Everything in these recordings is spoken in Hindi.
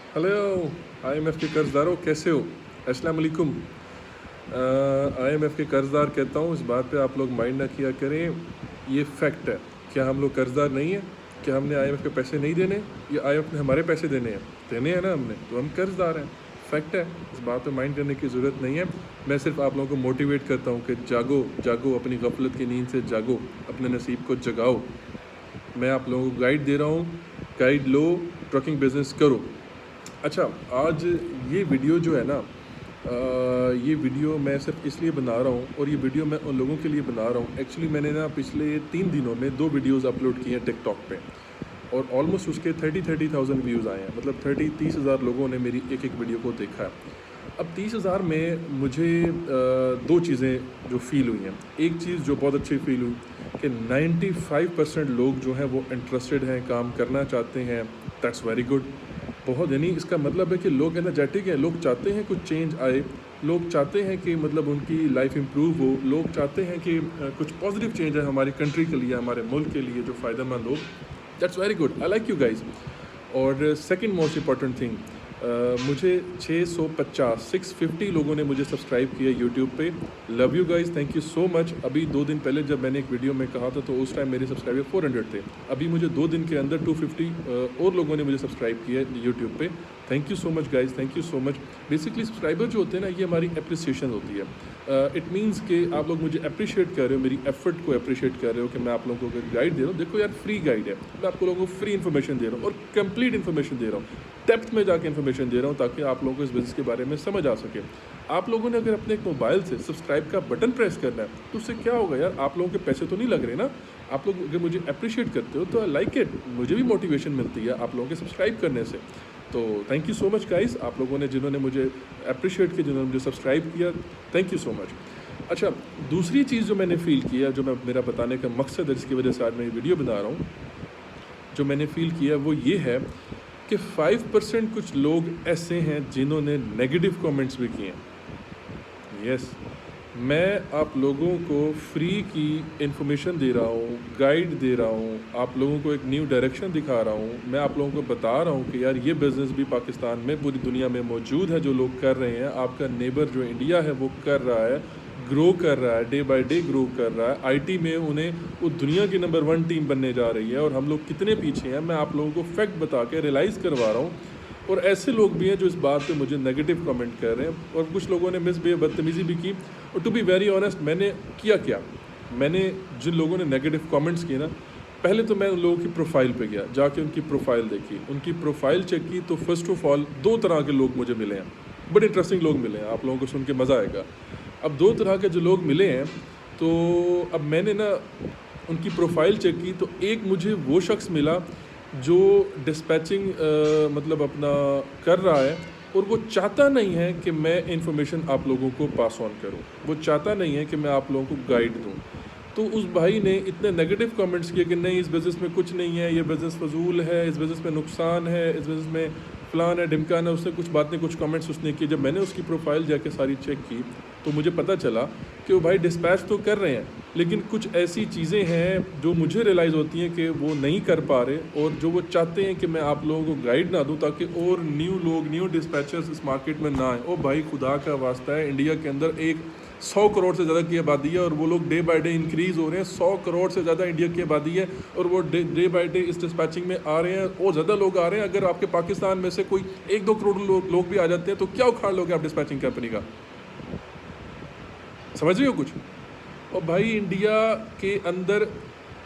हेलो आईएमएफ के कर्जदारों, कैसे हो? अस्सलाम वालेकुम। आईएमएफ के कर्जदार कहता हूँ, इस बात पे आप लोग माइंड ना किया करें, ये फैक्ट है। क्या हम लोग कर्जदार नहीं हैं? क्या हमने आईएमएफ के पैसे नहीं देने, या आईएमएफ ने हमारे पैसे देने हैं ना हमने, तो हम कर्जदार हैं। फैक्ट है, इस बात पे माइंड करने की ज़रूरत नहीं है। मैं सिर्फ आप लोगों को मोटिवेट करता हूँ कि जागो जागो, अपनी गफलत की नींद से जागो, अपने नसीब को जगाओ। मैं आप लोगों को गाइड दे रहा हूँ, गाइड लो, ट्रकिंग बिजनेस करो। अच्छा, आज ये वीडियो जो है ना, ये वीडियो मैं सिर्फ इसलिए बना रहा हूँ, और ये वीडियो मैं उन लोगों के लिए बना रहा हूँ। एक्चुअली मैंने ना पिछले 3 दिनों में 2 वीडियोस अपलोड किए हैं टिकटॉक पे, और ऑलमोस्ट उसके 30,000 व्यूज़ आए हैं। मतलब 30 हज़ार लोगों ने मेरी एक एक वीडियो को देखा है। अब 30,000 में मुझे 2 चीज़ें जो फ़ील हुई हैं। एक चीज़ जो बहुत अच्छी फ़ील हुई कि 95% लोग जो हैं वो इंटरेस्टेड हैं, काम करना चाहते हैं। That's very good. बहुत, यानी इसका मतलब है कि लोग एनर्जेटिक हैं, लोग चाहते हैं कुछ चेंज आए, लोग चाहते हैं कि मतलब उनकी लाइफ इम्प्रूव हो, लोग चाहते हैं कि कुछ पॉजिटिव चेंज है हमारी कंट्री के लिए, हमारे मुल्क के लिए, जो फ़ायदेमंद हो। That's very good, I like you guys. और सेकंड मोस्ट इम्पॉर्टेंट थिंग, मुझे 650 लोगों ने मुझे सब्सक्राइब किया यूट्यूब पे। Love you guys, thank you so much. अभी 2 दिन पहले जब मैंने एक वीडियो में कहा था, तो उस टाइम मेरे सब्सक्राइबर 400 थे। अभी मुझे 2 दिन के अंदर 250 और लोगों ने मुझे सब्सक्राइब किया यूट्यूब पे। Thank you so much guys, thank you so much. Basically subscriber जो होते हैं ना, ये हमारी अप्रिसिएशन होती है। इट मीन्स कि आप लोग मुझे अप्रिशिएट कर रहे हो, मेरी एफर्ट को अप्रिशिएट कर रहे हो कि मैं आप लोगों को गाइड दे रहा हूँ। देखो यार, फ्री गाइड है, मैं आप लोगों को फ्री इन्फॉर्मेशन दे रहा हूँ, और कंप्लीट इन्फॉर्मेशन दे रहा हूँ, डेप्थ में जाके इन्फॉर्मेशन दे रहा हूँ, ताकि आप लोगों को इस बिज़नेस के बारे में समझ आ सके। आप लोगों ने अगर अपने एक मोबाइल से सब्सक्राइब का बटन प्रेस करना है, तो उससे क्या होगा यार, आप लोगों के पैसे तो नहीं लग रहे ना। आप लोग अगर मुझे अप्रिशिएट करते हो तो आई लाइक इट, मुझे भी मोटिवेशन मिलती है आप लोगों के सब्सक्राइब करने से। तो thank you so much guys, आप लोगों ने जिन्होंने मुझे अप्रिशिएट किया, जिन्होंने मुझे सब्सक्राइब किया, थैंक यू सो मच। अच्छा, दूसरी चीज़ जो मैंने फ़ील किया, जो मैं मेरा बताने का मकसद है, जिसकी वजह से आज मैं ये वीडियो बना रहा हूँ, जो मैंने फ़ील किया वो ये है कि 5% कुछ लोग ऐसे हैं जिन्होंने नेगेटिव कमेंट्स भी किए हैं। यस, मैं आप लोगों को फ्री की इन्फॉर्मेशन दे रहा हूँ, गाइड दे रहा हूँ, आप लोगों को एक न्यू डायरेक्शन दिखा रहा हूँ। मैं आप लोगों को बता रहा हूँ कि यार, ये बिज़नेस भी पाकिस्तान में, पूरी दुनिया में मौजूद है, जो लोग कर रहे हैं। आपका नेबर जो इंडिया है वो कर रहा है, ग्रो कर रहा है, डे बाय डे ग्रो कर रहा है। आईटी में उन्हें वो दुनिया की नंबर 1 टीम बनने जा रही है, और हम लोग कितने पीछे हैं, मैं आप लोगों को फैक्ट बता के रियलाइज़ करवा रहा हूँ। और ऐसे लोग भी हैं जो इस बात पे मुझे नेगेटिव कमेंट कर रहे हैं, और कुछ लोगों ने बदतमीज़ी भी की। और टू बी वेरी ऑनेस्ट, मैंने किया क्या, मैंने जिन लोगों ने नेगेटिव कमेंट्स किए ना, पहले तो मैं उन लोगों की प्रोफाइल पे गया, जाके उनकी प्रोफाइल देखी, उनकी प्रोफाइल चेक की, तो फर्स्ट ऑफ ऑल 2 तरह के लोग मुझे मिले हैं, बड़े इंटरेस्टिंग लोग मिले हैं, आप लोगों को सुन के मज़ा आएगा। अब 2 तरह के जो लोग मिले हैं, तो अब मैंने ना उनकी प्रोफाइल चेक की, तो एक मुझे वो शख्स मिला जो डिस्पैचिंग मतलब अपना कर रहा है, और वो चाहता नहीं है कि मैं इन्फॉर्मेशन आप लोगों को पास ऑन करूं, वो चाहता नहीं है कि मैं आप लोगों को गाइड दूं। तो उस भाई ने इतने नेगेटिव कमेंट्स किए कि नहीं, इस बिज़नेस में कुछ नहीं है, ये बिज़नेस फजूल है, इस बिज़नेस में नुकसान है, इस बिज़नेस में फ़लान है ढिमकान है। उसने कुछ बातें, कुछ कमेंट्स उसने किए। जब मैंने उसकी प्रोफाइल जाके सारी चेक की, तो मुझे पता चला कि वो भाई डिस्पैच तो कर रहे हैं, लेकिन कुछ ऐसी चीज़ें हैं जो मुझे रियलाइज़ होती हैं कि वो नहीं कर पा रहे, और जो वो चाहते हैं कि मैं आप लोगों को गाइड ना दूं, ताकि और न्यू लोग, न्यू डिस्पैचर्स इस मार्केट में ना आए। ओ भाई, खुदा का वास्ता है, इंडिया के अंदर 100 करोड़ से ज़्यादा की आबादी है, और वो लोग डे बाय डे इंक्रीज़ हो रहे हैं। 100 करोड़ से ज़्यादा इंडिया की आबादी है, और वो डे बाय डे इस डिस्पैचिंग में आ रहे हैं, और ज़्यादा लोग आ रहे हैं। अगर आपके पाकिस्तान में से कोई 1-2 करोड़ लोग भी आ जाते हैं, तो क्या उखाड़ लोगे आप डिस्पैचिंग कंपनी का? समझ रहे हो कुछ? और भाई, इंडिया के अंदर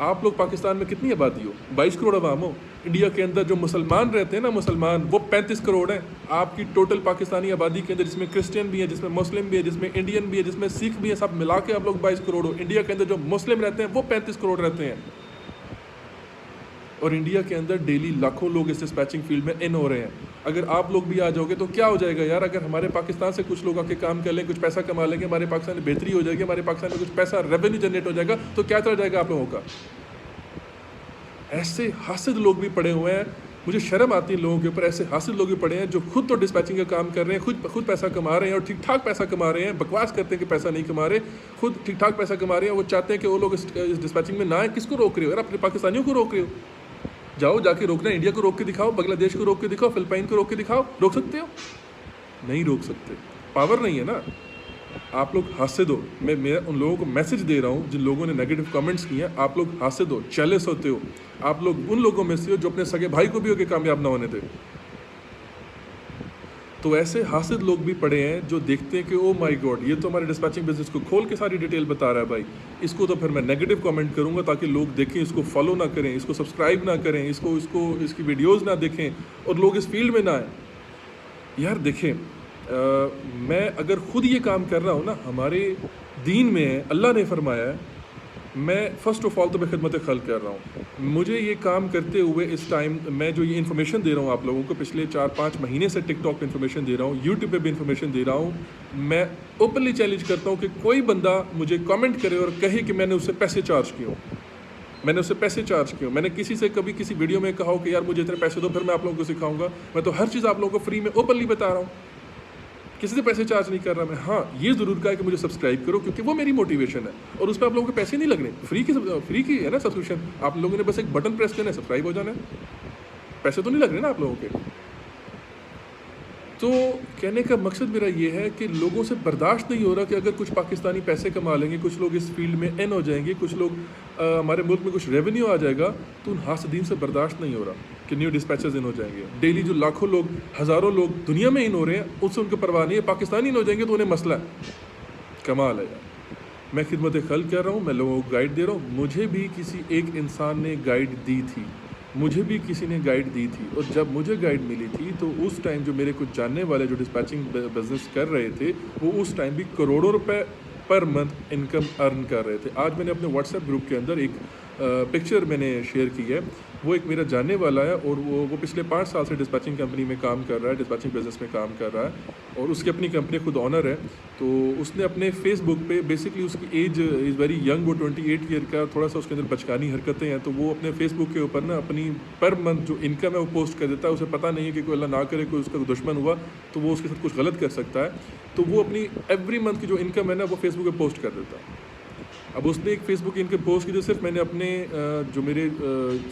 आप लोग, पाकिस्तान में कितनी आबादी हो, 22 करोड़ आवाम हो। इंडिया के अंदर जो मुसलमान रहते हैं ना, मुसलमान, वो 35 करोड़ हैं आपकी टोटल पाकिस्तानी आबादी के अंदर, जिसमें क्रिश्चियन भी है, जिसमें मुस्लिम भी है, जिसमें इंडियन भी है, जिसमें सिख भी है। सब मिला के आप लोग 22 करोड़ हो। इंडिया के अंदर जो मुस्लिम रहते हैं वो 35 करोड़ रहते हैं, और इंडिया के अंदर डेली लाखों लोग इस डिस्पैचिंग फील्ड में इन हो रहे हैं। अगर आप लोग भी आ जाओगे तो क्या हो जाएगा यार? अगर हमारे पाकिस्तान से कुछ लोग आके काम कर लें, कुछ पैसा कमा लेंगे, हमारे पाकिस्तान में बेहतरी हो जाएगी, हमारे पाकिस्तान में कुछ पैसा, रेवेन्यू जनरेट हो जाएगा, तो क्या चल जाएगा आप लोगों का? ऐसे हासिद लोग भी पड़े हुए हैं, मुझे शर्म आती है लोगों के ऊपर। ऐसे हासिद लोग भी पड़े हैं जो खुद तो डिस्पैचिंग का काम कर रहे हैं, खुद पैसा कमा रहे हैं, और ठीक ठाक पैसा कमा रहे हैं। बकवास करते हैं कि पैसा नहीं कमा रहे, खुद ठीक ठाक पैसा कमा रहे हैं। वो चाहते हैं कि वो लोग इस डिस्पैचिंग में ना आए। किसको रोक रहे हो यार? अपने पाकिस्तानियों को रोक रहे हो। जाओ जाके रोकना, इंडिया को रोक के दिखाओ, बांग्लादेश को रोक के दिखाओ, फिलिपाइन को रोक के दिखाओ। रोक सकते हो? नहीं रोक सकते, पावर नहीं है ना। आप लोग हाथ से दो। मैं उन लोगों को मैसेज दे रहा हूँ जिन लोगों ने नेगेटिव कमेंट्स किए हैं, आप लोग हाथ से दो। जेलस होते हो आप लोग उन लोगों में से हो जो अपने सगे भाई को भी होके कामयाब ना होने दे। तो ऐसे हासिद लोग भी पड़े हैं जो देखते हैं कि ओ माय गॉड, ये तो हमारे डिस्पैचिंग बिजनेस को खोल के सारी डिटेल बता रहा है भाई, इसको तो फिर मैं नेगेटिव कमेंट करूंगा ताकि लोग देखें, इसको फॉलो ना करें, इसको सब्सक्राइब ना करें, इसको इसको इसकी वीडियोस ना देखें और लोग इस फील्ड में ना आए। यार देखें, मैं अगर खुद ये काम कर रहा हूँ ना, हमारे दीन में है, अल्लाह ने फरमाया है, मैं फ़र्स्ट ऑफ ऑल तो मैं खिदमत खल्क़ कर रहा हूँ। मुझे ये काम करते हुए इस टाइम मैं जो ये इन्फॉर्मेशन दे रहा हूँ आप लोगों को, पिछले 4-5 महीने से टिकटॉक पे इन्फॉर्मेशन दे रहा हूँ, यूट्यूब पे भी इन्फॉर्मेशन दे रहा हूँ। मैं ओपनली चैलेंज करता हूँ कि कोई बंदा मुझे कमेंट करे और कहे कि मैंने उससे पैसे चार्ज किए हो, मैंने उससे पैसे चार्ज किए हो। मैंने किसी से कभी किसी वीडियो में कहा हो कि यार मुझे इतने पैसे दो फिर मैं आप लोगों को सिखाऊंगा। मैं तो हर चीज़ आप लोगों को फ्री में ओपनली बता रहा हूँ, किसी से पैसे चार्ज नहीं कर रहा मैं। हाँ, ये ज़रूर कहा है कि मुझे सब्सक्राइब करो क्योंकि वो मेरी मोटिवेशन है और उस पर आप लोगों के पैसे नहीं लगने, फ्री की है ना सब्सक्रिप्शन। आप लोगों ने बस एक बटन प्रेस करना है, सब्सक्राइब हो जाना है, पैसे तो नहीं लग रहे ना आप लोगों के। तो कहने का मकसद मेरा ये है कि लोगों से बर्दाश्त नहीं हो रहा कि अगर कुछ पाकिस्तानी पैसे कमा लेंगे, कुछ लोग इस फील्ड में इन हो जाएंगे, कुछ लोग हमारे मुल्क में कुछ रेवेन्यू आ जाएगा, तो उन हासदीन से बर्दाश्त नहीं हो रहा कि न्यू डिस्पैचर्स इन हो जाएंगे। डेली जो लाखों लोग, हज़ारों लोग दुनिया में इन हो रहे हैं, उससे उनको परवाह नहीं है। पाकिस्तानी इन हो जाएंगे तो उन्हें मसला है। कमाल है यार। मैं खिदमत खल्क़ कर रहा हूँ, मैं लोगों को गाइड दे रहा हूँ। मुझे भी किसी एक इंसान ने गाइड दी थी, मुझे भी किसी ने गाइड दी थी, और जब मुझे गाइड मिली थी तो उस टाइम जो मेरे कुछ जानने वाले जो डिस्पैचिंग बिजनेस कर रहे थे, वो उस टाइम भी करोड़ों रुपए पर मंथ इनकम अर्न कर रहे थे। आज मैंने अपने व्हाट्सएप ग्रुप के अंदर एक पिक्चर मैंने शेयर की है, वो एक मेरा जानने वाला है और वो पिछले 5 साल से डिस्पैचिंग कंपनी में काम कर रहा है, डिस्पैचिंग बिजनेस में काम कर रहा है और उसकी अपनी कंपनी खुद ऑनर है। तो उसने अपने फेसबुक पे, बेसिकली उसकी एज इज़ वेरी यंग, वो 28 ईयर का, थोड़ा सा उसके अंदर बचकानी हरकतें हैं, तो वो अपने फेसबुक के ऊपर ना अपनी पर मंथ जो इनकम है वो पोस्ट कर देता है। उसे पता नहीं है कि कोई अल्लाह ना करे कोई उसका दुश्मन हुआ तो वो उसके साथ कुछ गलत कर सकता है, तो वो अपनी एवरी मंथ की जो इनकम है ना वो फेसबुक पे पोस्ट कर देता है। अब उसने एक फेसबुक इनकम पोस्ट की जो सिर्फ मैंने अपने जो मेरे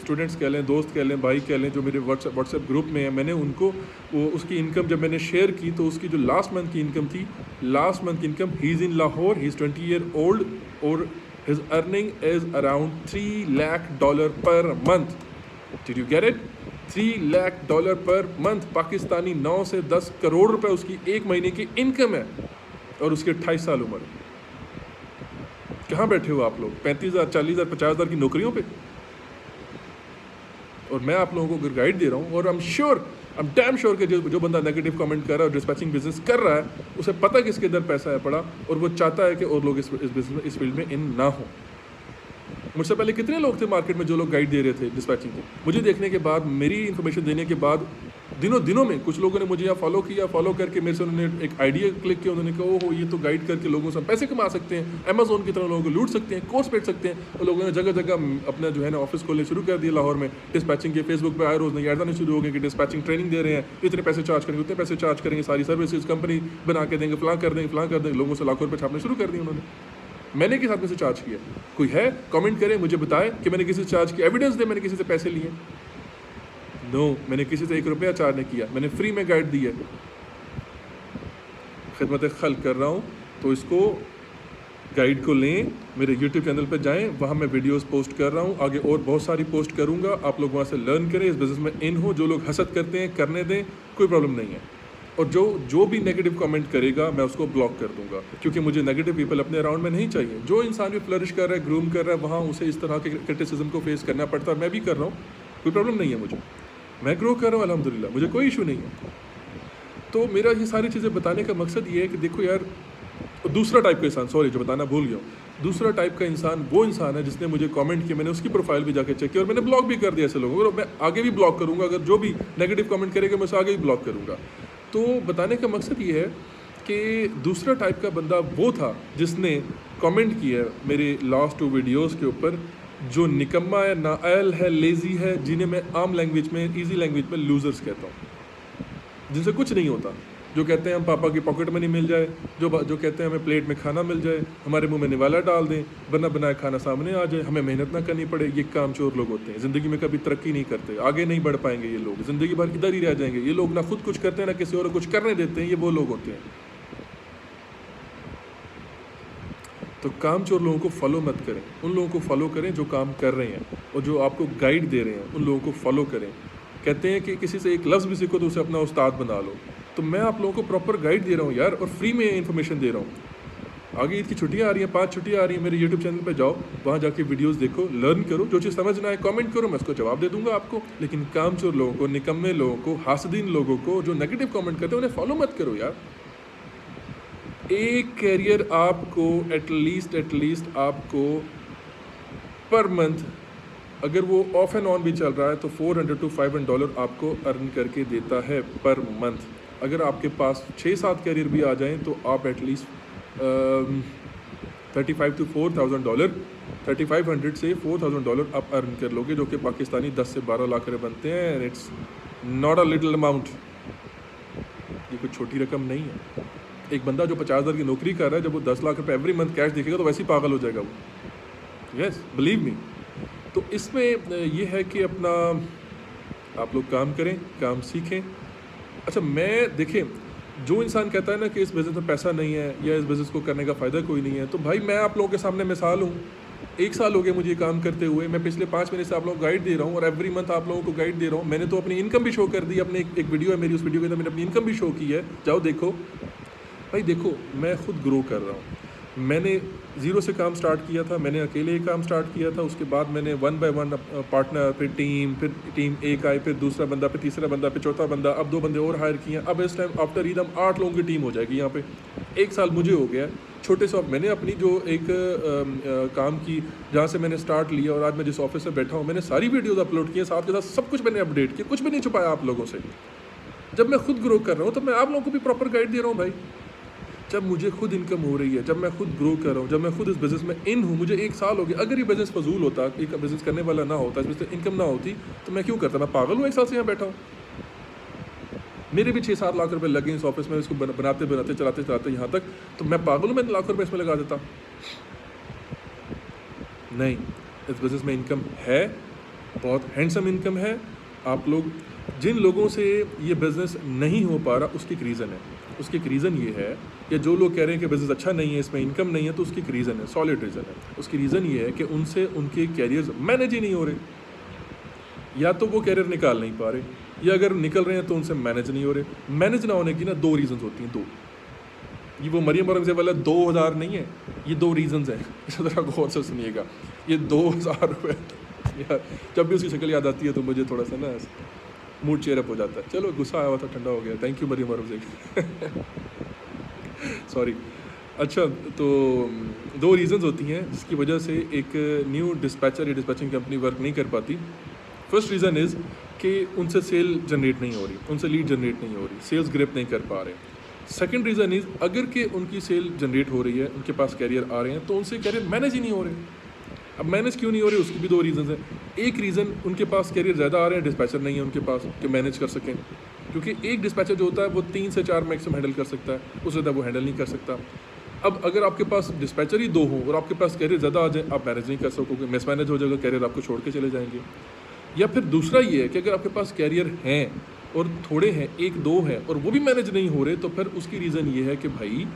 स्टूडेंट्स कह लें, दोस्त कह लें, भाई कह लें, जो मेरे व्हाट्सएप ग्रुप में है, मैंने उनको वो उसकी इनकम जब मैंने शेयर की तो उसकी जो लास्ट मंथ की इनकम थी, लास्ट मंथ की income, he is in Lahore, he is 20 year old और his earning is around $3 lakh per month. Did you get it? $3 lakh per month. Pakistani 9 से 10 करोड़ रुपए उसकी एक महीने की इनकम है और उसकी 28 साल उम्र। कहाँ बैठे हो आप लोग? 35,000, 40,000, 50,000 की नौकरियों पे। और मैं आप लोगों को गाइड दे रहा हूँ और आई एम डैम श्योर कि जो बंदा नेगेटिव कमेंट कर रहा है और डिस्पैचिंग बिजनेस कर रहा है, उसे पता है कि इसके अंदर पैसा है पड़ा और वो चाहता है कि और लोग इस फील्ड में इन ना हो। मुझसे पहले कितने लोग थे मार्केट में जो लोग गाइड दे रहे थे डिस्पैचिंग को? मुझे देखने के बाद, मेरी इन्फॉर्मेशन देने के बाद दिनों में कुछ लोगों ने मुझे यहाँ फॉलो किया, फॉलो करके मेरे से उन्होंने एक आइडिया क्लिक किया, उन्होंने कहा ओहो ये तो गाइड करके लोगों से हम पैसे कमा सकते हैं, अमेजोन की तरह लोगों को लूट सकते हैं, कोर्स बेच सकते हैं। और लोगों ने जगह जगह अपना जो है ना ऑफिस खोलने शुरू कर दिया लाहौर में डिस्पैचिंग के। फेसबुक पे आए रोज़ नई ऐड आने शुरू हो गए कि डिस्पैचिंग ट्रेनिंग दे रहे हैं, इतने पैसे चार्ज करेंगे, उतने पैसे चार्ज करेंगे, सारी सर्विसेज कंपनी बना के देंगे, फलां कर देंगे। लोगों से लाखों रुपये छापने शुरू कर दिए उन्होंने। मैंने किस हाथ में से चार्ज किया? कोई है कमेंट करे, मुझे बताए कि मैंने किसी से चार्ज किया, एविडेंस दे मैंने किसी से पैसे लिए। नो, मैंने किसी से 1 रुपया चार्ज नहीं किया, मैंने फ्री में गाइड दी है। खिदमत खल्क़ कर रहा हूँ, तो इसको गाइड को लें, मेरे यूट्यूब चैनल पर जाएं, वहाँ मैं वीडियोस पोस्ट कर रहा हूँ, आगे और बहुत सारी पोस्ट करूँगा। आप लोग वहाँ से लर्न करें, इस बिज़नेस में इन हो। जो लोग हसद करते हैं करने दें, कोई प्रॉब्लम नहीं है। और जो भी नेगेटिव कमेंट करेगा मैं उसको ब्लॉक कर दूंगा, क्योंकि मुझे नेगेटिव पीपल अपने अराउंड में नहीं चाहिए। जो इंसान भी फ्लरिश कर रहा है, ग्रूम कर रहा है, वहाँ उसे इस तरह के क्रिटिसिज्म को फेस करना पड़ता है। मैं भी कर रहा हूँ, कोई प्रॉब्लम नहीं है मुझे, मैं ग्रो कर रहा हूँ अल्हम्दुलिल्लाह, मुझे कोई इशू नहीं है। तो मेरा ये सारी चीज़ें बताने का मकसद ये है कि देखो यार, दूसरा टाइप का इंसान, सॉरी जो बताना भूल गया हूँ, दूसरा टाइप का इंसान वो इंसान है जिसने मुझे कमेंट किया, मैंने उसकी प्रोफाइल भी जाके चेक किया और मैंने ब्लॉक भी कर दिया ऐसे लोगों को, और मैं आगे भी ब्लॉक करूँगा। अगर जो भी नेगेटिव कमेंट करेगा मैं उसे आगे भी ब्लॉक करूँगा। तो बताने का मकसद ये है कि दूसरा टाइप का बंदा वो था जिसने कमेंट किया मेरे लास्ट 2 वीडियोस के ऊपर, जो निकम्मा है, नाअहल है, लेज़ी है, जिन्हें मैं आम लैंग्वेज में, ईजी लैंग्वेज में लूज़र्स कहता हूँ, जिनसे कुछ नहीं होता। जो कहते हैं हम पापा की पॉकेट मनी मिल जाए, जो कहते हैं हमें प्लेट में खाना मिल जाए, हमारे मुंह में निवाला डाल दें, बना बनाया खाना सामने आ जाए, हमें मेहनत ना करनी पड़े। ये कामचोर लोग होते हैं, ज़िंदगी में कभी तरक्की नहीं करते, आगे नहीं बढ़ पाएंगे ये लोग, ज़िंदगी भर इधर ही रह जाएंगे ये लोग। ना खुद कुछ करते हैं ना किसी और को कुछ करने देते हैं, ये वो लोग होते हैं। तो कामचोर लोगों को फॉलो मत करें, उन लोगों को फॉलो करें जो काम कर रहे हैं और जो आपको गाइड दे रहे हैं, उन लोगों को फॉलो करें। कहते हैं कि किसी से एक लफ्ज़ भी सीखो तो उसे अपना उस्ताद बना लो। तो मैं आप लोगों को प्रॉपर गाइड दे रहा हूँ यार, और फ्री में इन्फॉर्मेशन दे रहा हूँ। आगे ईद की छुट्टियाँ आ रही हैं, 5 छुट्टियाँ आ रही हैं, मेरे यूट्यूब चैनल पे जाओ, वहाँ जाके वीडियोस देखो, लर्न करो, जो चीज़ समझ ना आए कमेंट करो, मैं उसको जवाब दे दूंगा आपको। लेकिन कामचोर लोगों को, निकम्मे लोगों को, हासदीन लोगों को जो नेगेटिव कमेंट करते हैं उन्हें फॉलो मत करो यार। एक कैरियर आपको एटलीस्ट आपको पर मंथ, अगर वो ऑफ एंड ऑन भी चल रहा है तो $400 to $500 आपको अर्न करके देता है पर मंथ। अगर आपके पास 6-7 कैरियर भी आ जाएं तो आप एटलीस्ट $3500 to $4000, $3500 से $4000 आप अर्न कर लोगे, जो कि पाकिस्तानी 10 से 12 लाख रुपये बनते हैं। And it's not a little amount, ये कोई छोटी रकम नहीं है। एक बंदा जो 50,000 की नौकरी कर रहा है, जब वो 10 लाख रुपये एवरी मंथ कैश दिखेगा तो वैसे ही पागल हो जाएगा वो। Yes, believe me. तो इसमें ये है कि अपना आप लोग काम करें, काम सीखें। अच्छा, मैं देखें, जो इंसान कहता है ना कि इस बिज़नेस में पैसा नहीं है या इस बिज़नेस को करने का फ़ायदा कोई नहीं है, तो भाई मैं आप लोगों के सामने मिसाल हूँ। 1 साल हो गया मुझे काम करते हुए, मैं पिछले 5 महीने से आप लोगों को गाइड दे रहा हूँ और एवरी मंथ आप लोगों को गाइड दे रहा हूँ। मैंने तो अपनी इनकम भी शो कर दी, अपने एक वीडियो है मेरी, उस वीडियो के अंदर मैंने अपनी इनकम भी शो की है, जाओ देखो। भाई देखो, मैं खुद ग्रो कर रहा हूँ। मैंने 0 से काम स्टार्ट किया था, मैंने अकेले ही काम स्टार्ट किया था, उसके बाद मैंने 1 by 1 पार्टनर, फिर टीम एक आई, फिर दूसरा बंदा, फिर तीसरा बंदा, फिर चौथा बंदा, अब 2 बंदे और हायर किए हैं। अब इस टाइम आफ्टर ईद हम 8 लोगों की टीम हो जाएगी यहाँ पे। 1 साल मुझे हो गया छोटे से। मैंने अपनी जो एक काम की, जहाँ से मैंने स्टार्ट लिया और आज मैं जिस ऑफिस में बैठा हूँ, मैंने सारी वीडियोज़ अपलोड किए, साथ के साथ सब कुछ मैंने अपडेट किया, कुछ भी नहीं छुपाया आप लोगों से। जब मैं खुद ग्रो कर रहा हूँ तो मैं आप लोगों को भी प्रॉपर गाइड दे रहा हूँ भाई। जब मुझे खुद इनकम हो रही है, जब मैं खुद ग्रो कर रहा हूँ, जब मैं खुद इस बिज़नेस में इन हूँ, मुझे 1 साल हो गया। अगर ये बिज़नेस फजूल होता, एक बिज़नेस करने वाला ना होता, इस बिज़नेस इनकम ना होती, तो मैं क्यों करता? मैं पागल हूँ 1 साल से यहाँ बैठा हूँ। मेरे भी 6-7 लाख रुपए लगे इस ऑफिस में, इसको बनाते चलाते यहाँ तक। तो मैं पागल हूँ, मैंने लाख रुपये इसमें लगा देता? नहीं, इस बिज़नेस में इनकम है, बहुत हैंडसम इनकम है। आप लोग, जिन लोगों से ये बिज़नेस नहीं हो पा रहा, उसकी एक रीज़न है। उसकी एक रीज़न ये है, या जो लोग कह रहे हैं कि बिज़नेस अच्छा नहीं है, इसमें इनकम नहीं है, तो उसकी एक रीज़न है, सॉलिड रीज़न है। उसकी रीज़न ये है कि उनसे उनके कैरियर्स मैनेज ही नहीं हो रहे। या तो वो कैरियर निकाल नहीं पा रहे, या अगर निकल रहे हैं तो उनसे मैनेज नहीं हो रहे। मैनेज ना होने की ना 2 रीज़न्स होती हैं, 2। ये वो मरियम औरंगज़ेब वाला 2000 नहीं है, ये 2 रीज़न्स हैं। इस तरह गौर से सुनिएगा, ये 2000 रुपये यार, जब भी उसकी शक्ल याद आती है तो मुझे थोड़ा सा ना मूड चेयर अप हो जाता है। चलो, गुस्सा आया हुआ था, ठंडा हो गया। Thank you Maryam Aurangzeb. Sorry. अच्छा, तो 2 रीज़न्स होती हैं जिसकी वजह से एक न्यू डिस्पैचर या डिस्पैचिंग कंपनी वर्क नहीं कर पाती। फर्स्ट रीज़न इज़ कि उनसे सेल जनरेट नहीं हो रही, उनसे लीड जनरेट नहीं हो रही, सेल्स ग्रिप नहीं कर पा रहे। सेकंड रीज़न इज़, अगर कि उनकी सेल जनरेट हो रही है, उनके पास कैरियर आ रहे हैं, तो उनसे कैरियर मैनेज ही नहीं हो रहे। अब मैनेज क्यों नहीं हो रही, उसकी भी 2 रीज़न्स हैं। एक रीज़न, उनके पास कैरियर ज़्यादा आ रहे हैं, डिस्पैचर नहीं है उनके पास कि मैनेज कर सकें। क्योंकि एक डिस्पैचर जो होता है वो 3 से 4 मैक्सिमम हैंडल कर सकता है, उससे ज़्यादा वो हैंडल नहीं कर सकता। अब अगर आपके पास डिस्पैचर ही 2 हो और आपके पास कैरियर ज़्यादा आ जाए, आप मैनेज नहीं कर सकोगे, मिसमैनेज हो जाएगा, कैरियर आपको छोड़ के चले जाएंगे। या फिर दूसरा ये है कि अगर आपके पास कैरियर हैं और थोड़े हैं, 1-2 हैं, और वो भी मैनेज नहीं हो रहे, तो फिर उसकी रीज़न ये है कि भाई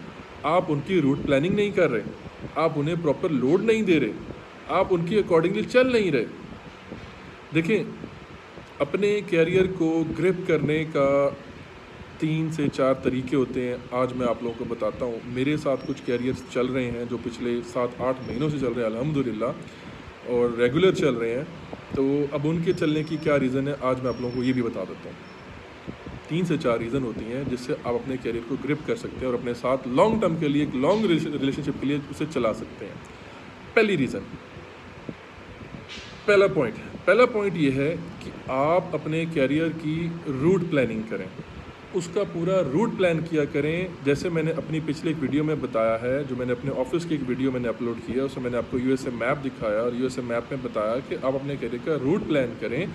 आप उनकी रूट प्लानिंग नहीं कर रहे, आप उन्हें प्रॉपर लोड नहीं दे रहे, आप उनकी अकॉर्डिंगली चल नहीं रहे। देखें, अपने कैरियर को ग्रिप करने का 3 से 4 तरीके होते हैं। आज मैं आप लोगों को बताता हूँ। मेरे साथ कुछ कैरियर्स चल रहे हैं जो पिछले 7-8 महीनों से चल रहे हैं अल्हम्दुलिल्लाह, और रेगुलर चल रहे हैं। तो अब उनके चलने की क्या रीज़न है, आज मैं आप लोगों को ये भी बता देता हूँ। 3 से 4 रीज़न होती हैं जिससे आप अपने कैरियर को ग्रिप कर सकते हैं और अपने साथ लॉन्ग टर्म के लिए, एक लॉन्ग रिलेशनशिप के लिए उसे चला सकते हैं। पहली रीज़न, पहला पॉइंट ये है कि आप अपने कैरियर की रूट प्लानिंग करें, उसका पूरा रूट प्लान किया करें। जैसे मैंने अपनी पिछले एक वीडियो में बताया है, जो मैंने अपने ऑफिस की एक वीडियो मैंने अपलोड किया, उसमें मैंने आपको यूएसए मैप दिखाया और यूएसए मैप में बताया कि आप अपने कैरियर का रूट प्लान करें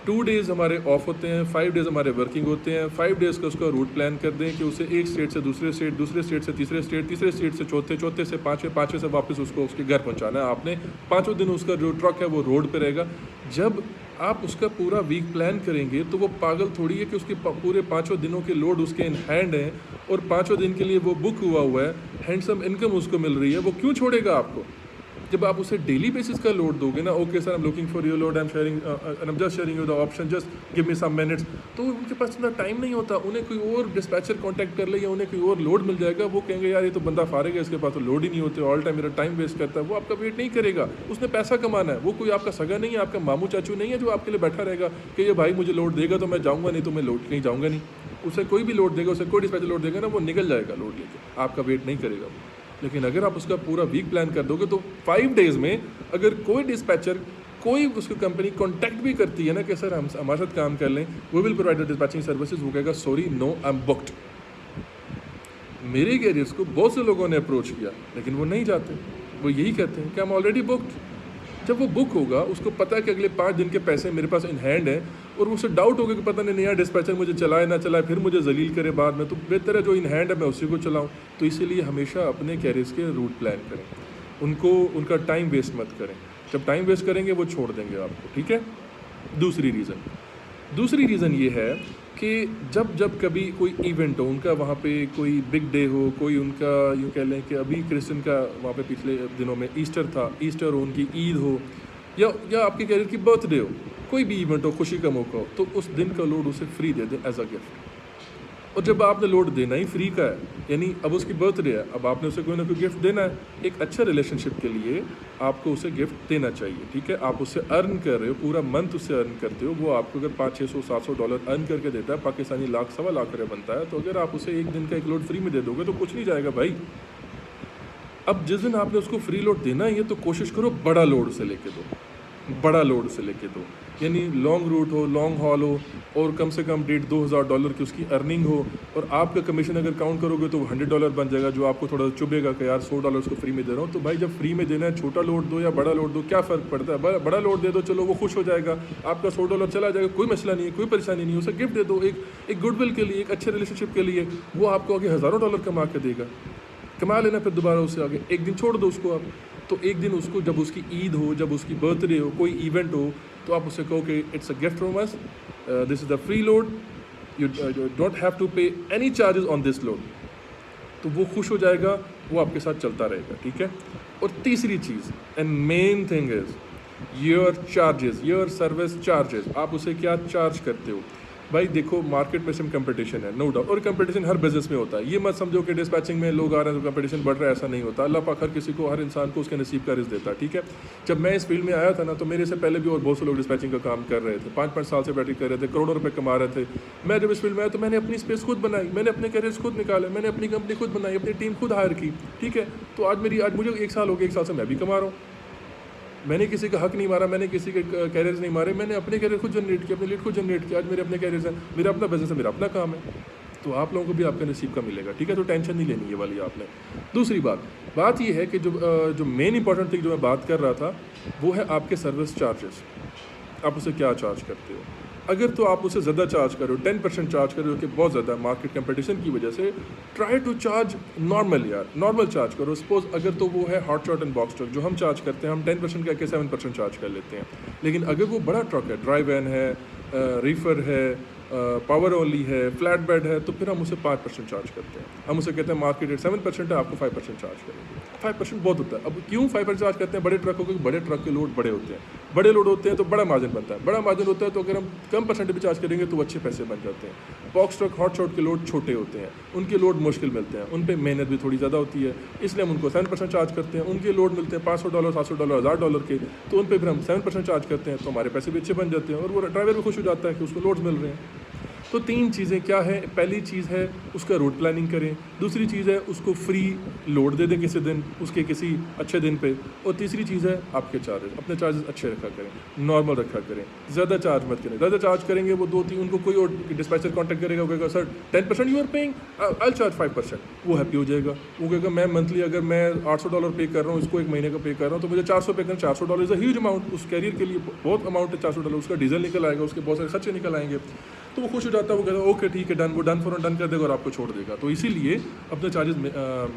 2 डेज़ हमारे ऑफ होते हैं, 5 डेज़ हमारे वर्किंग होते हैं। 5 डेज़ का उसका रूट प्लान कर दें कि उसे एक स्टेट से दूसरे स्टेट, दूसरे स्टेट से तीसरे स्टेट, तीसरे स्टेट से चौथे, चौथे से पाँचवें, पाँचवें से वापस उसको उसके घर पहुंचाना है आपने। पाँचों दिन उसका जो ट्रक है वो रोड पे रहेगा। जब आप उसका पूरा वीक प्लान करेंगे तो वो पागल थोड़ी है कि उसके पूरे पाँचों दिनों के लोड उसके इन हैंड हैं और पाँचों दिन के लिए वो बुक हुआ है, हैंडसम इनकम उसको मिल रही है, वो क्यों छोड़ेगा आपको? जब आप उसे डेली बेसिस का लोड दोगे ना, okay sir I am looking for your load, I am just sharing you the option, just give me some minutes, तो उनके पास इतना टाइम नहीं होता। उन्हें कोई और डिस्पैचर कांटेक्ट कर ले या उन्हें कोई और लोड मिल जाएगा, वो कहेंगे यार ये तो बंदा फारेगा, इसके पास तो लोड ही नहीं होते, ऑल टाइम मेरा टाइम वेस्ट करता है। वो आपका वेट नहीं करेगा, उसने पैसा कमाना है। वो कोई आपका सगा नहीं है, आपका मामू चाचू नहीं है जो आपके लिए बैठा रहेगा कि ये भाई मुझे लोड देगा तो मैं जाऊँगा, नहीं तो मैं लोड कहीं जाऊँगा नहीं। उसे कोई भी लोड देगा, उसे कोई डिस्पैचर लोड देगा ना, वो निकल जाएगा लोड लेके, आपका वेट नहीं करेगा वो। लेकिन अगर आप उसका पूरा वीक प्लान कर दोगे तो 5 डेज़ में अगर कोई डिस्पैचर, कोई उसकी कंपनी कॉन्टैक्ट भी करती है ना कि सर हम हमारे साथ काम कर लें, we will provide the dispatching services, वो कहेगा sorry no I am booked. मेरे कैरियर्स को बहुत से लोगों ने अप्रोच किया लेकिन वो नहीं जाते, वो यही कहते हैं कि आई एम ऑलरेडी बुक्ड। जब वो बुक होगा, उसको पता है कि अगले 5 दिन के पैसे मेरे पास इन हैंड है और उसे डाउट होगा कि पता नहीं नया डिस्पैचर मुझे चलाए ना चलाए, फिर मुझे जलील करे बाद में, तो बेहतर है जो इन हैंड है मैं उसी को चलाऊं। तो इसीलिए हमेशा अपने कैरियर्स के रूट प्लान करें, उनको उनका टाइम वेस्ट मत करें। जब टाइम वेस्ट करेंगे वो छोड़ देंगे आपको, ठीक है। दूसरी रीज़न ये है कि जब जब कभी कोई इवेंट हो, उनका वहाँ पे कोई बिग डे हो, कोई उनका यूँ कह लें कि अभी क्रिश्चियन का वहाँ पे पिछले दिनों में ईस्टर था, ईस्टर हो, उनकी ईद हो, या आपके कैरियर की बर्थडे हो, कोई भी इवेंट हो, खुशी का मौका हो, तो उस दिन का लोड उसे फ्री दे दें एज अ गिफ्ट। और जब आपने लोड देना ही फ्री का है, यानी अब उसकी बर्थडे है, अब आपने उसे कोई ना कोई गिफ्ट देना है। एक अच्छे रिलेशनशिप के लिए आपको उसे गिफ्ट देना चाहिए, ठीक है। आप उससे अर्न कर रहे हो, पूरा मंथ उससे अर्न करते हो, वो आपको अगर $500-600-700 अर्न करके देता है, पाकिस्तानी लाख सवा लाख रुपये बनता है, तो अगर आप उसे एक दिन का एक लोड फ्री में दे दोगे तो कुछ नहीं जाएगा भाई। अब जिस दिन आपने उसको फ्री लोड देना है, तो कोशिश करो बड़ा लोड से लेके दो, बड़ा लोड से लेके दो, यानी लॉन्ग रूट हो, लॉन्ग हॉल हो, और कम से कम $1,500 की उसकी अर्निंग हो, और आपका कमीशन अगर काउंट करोगे तो $100 बन जाएगा, जो आपको थोड़ा चुभेगा कि यार $100 को फ्री में दे रहा हूँ। तो भाई जब फ्री में देना है, छोटा लोड दो या बड़ा लोड दो, क्या फ़र्क पड़ता है? बड़ा लोड दे दो, चलो वो खुश हो जाएगा, आपका $100 चला जाएगा, कोई मसला नहीं है, कोई परेशानी नहीं है। उसे गिफ्ट दे दो, एक गुडविल के लिए, एक अच्छे रिलेशनशिप के लिए, वो आपको आगे हज़ारों डॉलर कमा के देगा। कमा लेना फिर दोबारा उससे आगे, एक दिन छोड़ दो उसको आप। तो एक दिन उसको, जब उसकी ईद हो, जब उसकी बर्थडे हो, कोई इवेंट हो, तो आप उससे कहो कि it's a gift from us, this is the free load, you don't have to pay any charges on this load. तो वो खुश हो जाएगा, वो आपके साथ चलता रहेगा, ठीक है। और तीसरी चीज़ and main thing is your charges, your service charges. आप उसे क्या चार्ज करते हो? भाई देखो, मार्केट में सिर्फ कंपटीशन है, नो डाउट, और कंपटीशन हर बिजनेस में होता है। ये मत समझो कि डिस्पैचिंग में लोग आ रहे हैं तो कंपटीशन बढ़ रहा है, ऐसा नहीं होता। अल्लाह पाक हर किसी को, हर इंसान को उसके नसीब का रिज़्क देता है, ठीक है। जब मैं इस फील्ड में आया था ना, तो मेरे से पहले भी और बहुत से लोग डिस्पैचिंग का काम कर रहे थे, 5-5 साल से बैटरी कर रहे थे, करोड़ों रुपये कमा रहे थे। मैं जब इस फील्ड में आया तो मैंने अपनी स्पेस खुद बनाई, मैंने अपने कैरियर खुद निकाले, मैंने अपनी कंपनी खुद बनाई, अपनी टीम खुद हायर की, ठीक है। तो आज मुझे 1 साल हो गया, 1 साल से मैं भी कमा रहा हूँ। मैंने किसी का हक नहीं मारा, मैंने किसी के कैरियर्स नहीं मारे, मैंने अपने कैरियर खुद जनरेट किया, अपने लीड खुद जनरेट किया। आज मेरे अपने कैरियर्स हैं, मेरा अपना बिजनेस है, मेरा अपना काम है। तो आप लोगों को भी आपका नसीब का मिलेगा, ठीक है। तो टेंशन नहीं लेनी ये वाली आपने। दूसरी बात ये है कि जो मेन इंपॉर्टेंट थिंग जो मैं बात कर रहा था, वो है आपके सर्विस चार्जेस। आप उसे क्या चार्ज करते हो? अगर तो आप उसे ज़्यादा चार्ज करो, 10% चार्ज करो, कि बहुत ज़्यादा मार्केट कंपटीशन की वजह से, ट्राई टू चार्ज नॉर्मल, यार नॉर्मल चार्ज करो। सपोज अगर तो वो है hot shot and box truck, जो हम चार्ज करते हैं, हम 10% का 7% चार्ज कर लेते हैं। लेकिन अगर वो बड़ा ट्रक है, ड्राई वैन है, रीफर है, पावर ओनली है, फ्लैट बेड है, तो फिर हम उसे 5% चार्ज करते हैं। हम उसे कहते हैं मार्केट रेट 7% है, आपको 5% चार्ज करेंगे। 5% बहुत होता है। अब क्यों 5% चार्ज करते हैं बड़े ट्रक को? क्योंकि बड़े ट्रक के लोड बड़े होते हैं, बड़े लोड होते हैं तो बड़ा मार्जिन बनता है, बड़ा मार्जिन होता है तो अगर हम कम परसेंट भी चार्ज करेंगे तो अच्छे पैसे बन जाते हैं। बॉक्स ट्रक, हॉट शॉट के लोड छोटे होते हैं, उनके लोड मुश्किल मिलते हैं, उन पर मेहनत भी थोड़ी ज़्यादा होती है, इसलिए हम उनको 7% चार्ज करते हैं। उनके लोड मिलते हैं $500, $700, $1000 के, तो उन पर फिर हम 7% चार्ज करते हैं, तो हमारे पैसे भी अच्छे बन जाते हैं और वो ड्राइवर भी खुश हो जाता है कि उसको लोड्स मिल रहे हैं। तो 3 चीज़ें क्या है, पहली चीज़ है उसका रूट प्लानिंग करें, दूसरी चीज़ है उसको फ्री लोड दे दें किसी दिन उसके किसी अच्छे दिन पे, और तीसरी चीज़ है आपके चार्जेस, अपने चार्जेस अच्छे रखा करें, नॉर्मल रखा करें, ज़्यादा चार्ज मत करें। ज़्यादा चार्ज करेंगे वो 2-3 उनको कोई और डिस्पैचर कॉन्टैक्ट करेगा, वो कहेगा sir 10% you are paying, I charge 5%, वो हैप्पी हो जाएगा। वो कहेगा मैं मंथली अगर मैं $800 पे कर रहा हूँ, इसको 1 महीने का पे कर रहा हूँ, तो मुझे 400 पे करना, $400 इज़ अ ह्यूज अमाउंट, उस कैरियर के लिए बहुत अमाउंट है $400, उसका डीजल निकल आएगा, उसके बहुत सारे खर्चे निकल आएंगे, तो वो खुश हो जाता है, वो कहता है ओके ठीक है डन, वो डन फॉर डन कर देगा और आपको छोड़ देगा। तो इसीलिए अपने चार्जेस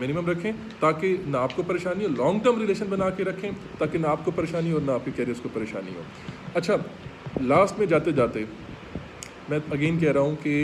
मिनिमम रखें ताकि ना आपको परेशानी हो, लॉन्ग टर्म रिलेशन बना के रखें ताकि ना आपको परेशानी हो ना आपके कैरियर्स को परेशानी हो। अच्छा, लास्ट में जाते जाते मैं अगेन कह रहा हूँ कि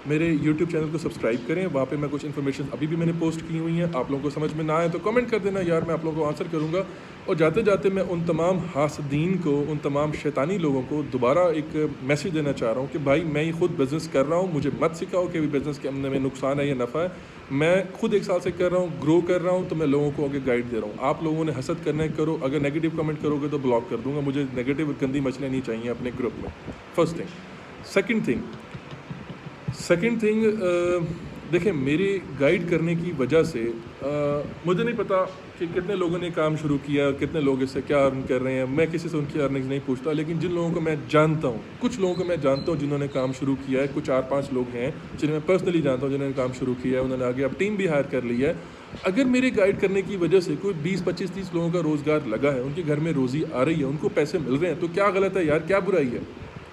मेरे YouTube चैनल को सब्सक्राइब करें, वहाँ पे मैं कुछ इन्फॉर्मेशन अभी भी मैंने पोस्ट की हुई हैं, आप लोगों को समझ में ना आए तो कमेंट कर देना यार, मैं आप लोगों को आंसर करूँगा। और जाते जाते मैं उन तमाम हासदीन को, उन तमाम शैतानी लोगों को दोबारा एक मैसेज देना चाह रहा हूँ कि भाई मैं ये खुद बिज़नेस कर रहा हूँ, मुझे मत सिखाओ कि बिज़नेस के अंदर में नुकसान है या नफ़ा है। मैं खुद 1 साल से कर रहा हूँ, ग्रो कर रहा हूँ, तो मैं लोगों को आगे गाइड दे रहा हूँ। आप लोगों ने हसद करना है करो, अगर नेगेटिव कमेंट करोगे तो ब्लॉक कर दूँगा, मुझे नेगेटिव गंदी मछलियाँ नहीं चाहिए अपने ग्रुप में। First thing. सेकंड थिंग, देखें मेरे गाइड करने की वजह से मुझे नहीं पता कि कितने लोगों ने काम शुरू किया, कितने लोग इससे क्या अर्न कर रहे हैं, मैं किसी से उनकी अर्निंग्स नहीं पूछता, लेकिन जिन लोगों को मैं जानता हूँ, कुछ लोगों को मैं जानता हूँ जिन्होंने काम शुरू किया है, कुछ 4-5 लोग हैं जिन्हें मैं पर्सनली जानता हूँ जिन्होंने काम शुरू किया है, उन्होंने आगे अब टीम भी हायर कर ली है। अगर मेरे गाइड करने की वजह से कोई 20-25-30 लोगों का रोज़गार लगा है, उनके घर में रोज़ी आ रही है, उनको पैसे मिल रहे हैं, तो क्या गलत है यार, क्या बुराई है?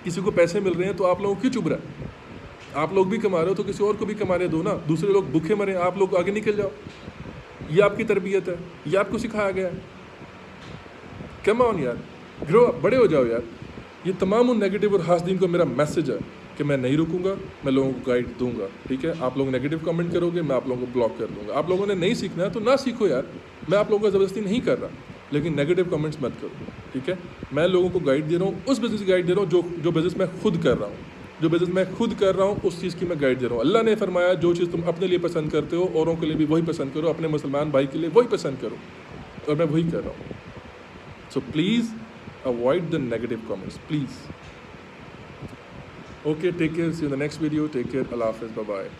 किसी को पैसे मिल रहे हैं तो आप लोगों को क्यों चुभ रहा है? आप लोग भी कमा रहे हो तो किसी और को भी कमाने दो ना, दूसरे लोग भूखे मरे, आप लोग आगे निकल जाओ। ये आपकी तरबियत है, ये आपको सिखाया गया है। कम ऑन यार, ग्रो अप, बड़े हो जाओ यार। ये तमाम उन नेगेटिव और हासदीन को मेरा मैसेज है कि मैं नहीं रुकूंगा, मैं लोगों को गाइड दूंगा, ठीक है। आप लोग नेगेटिव कमेंट करोगे, मैं आप लोगों को ब्लॉक कर दूंगा। आप लोगों ने नहीं सीखना है तो ना सीखो यार, मैं आप लोगों को ज़बरदस्ती नहीं कर रहा, लेकिन नेगेटिव कमेंट्स मत करो, ठीक है। मैं लोगों को गाइड दे रहा हूँ, उस बिज़नेस की गाइड दे रहा हूँ जो बिज़नेस मैं खुद कर रहा हूँ, जो बिज़नेस मैं खुद कर रहा हूँ उस चीज़ की मैं गाइड दे रहा हूँ। अल्लाह ने फरमाया जो चीज़ तुम अपने लिए पसंद करते हो औरों के लिए भी वही पसंद करो, अपने मुसलमान भाई के लिए वही पसंद करो, और मैं वही कर रहा हूँ। So please avoid the negative comments, please. Okay, take care, see you in the next video, take care, अल्लाह हाफ़िज़, बाय बाय।